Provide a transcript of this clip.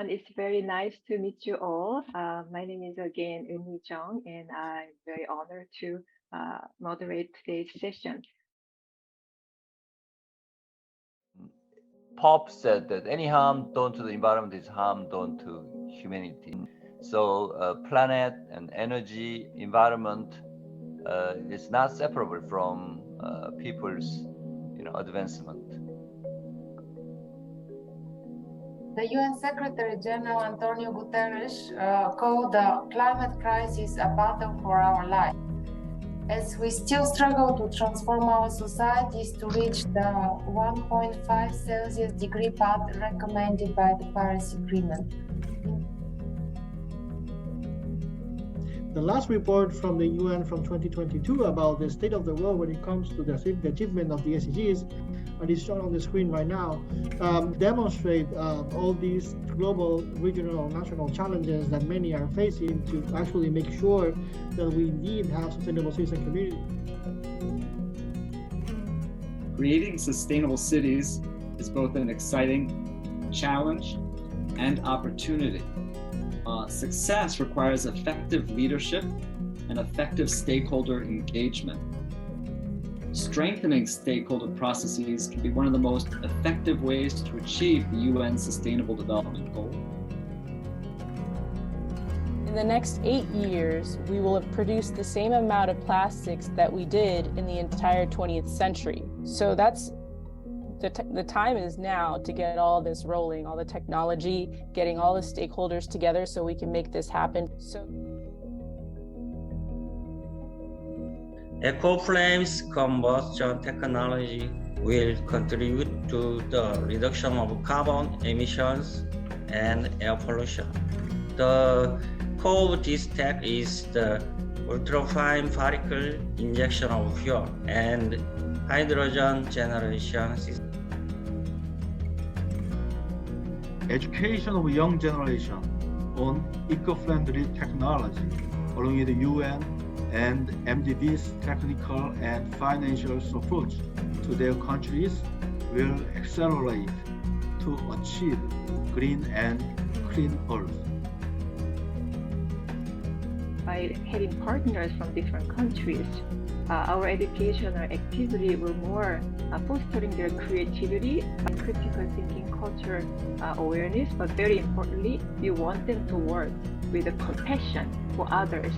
everyone. It's very nice to meet you all. My name is again Eun Jung, and I'm very honored to moderate today's session. Pope said that any harm done to the environment is harm done to humanity. So, planet and energy, environment is not separable from people's, advancement. The UN Secretary General Antonio Guterres called the climate crisis a battle for our life. As we still struggle to transform our societies to reach the 1.5 Celsius degree path recommended by the Paris Agreement. The last report from the UN from 2022 about the state of the world when it comes to the achievement of the SDGs, and it's shown on the screen right now, demonstrate all these global, regional, national challenges that many are facing to actually make sure that we indeed have sustainable cities and communities. Creating sustainable cities is both an exciting challenge and opportunity. Success requires effective leadership and effective stakeholder engagement. Strengthening stakeholder processes can be one of the most effective ways to achieve the UN Sustainable Development Goal. In the next 8 years, we will have produced the same amount of plastics that we did in the entire 20th century. So that's the time is now to get all this rolling, all the technology, getting all the stakeholders together so we can make this happen. EcoFlame's combustion technology will contribute to the reduction of carbon emissions and air pollution. The core of this tech is the ultrafine particle injection of fuel and hydrogen generation system. Education of young generation on eco-friendly technology, along with the UN and MDB's technical and financial support to their countries, will accelerate to achieve green and clean Earth. By having partners from different countries, our educational activity will more fostering their creativity and critical thinking culture awareness, but very importantly, we want them to work with a compassion for others.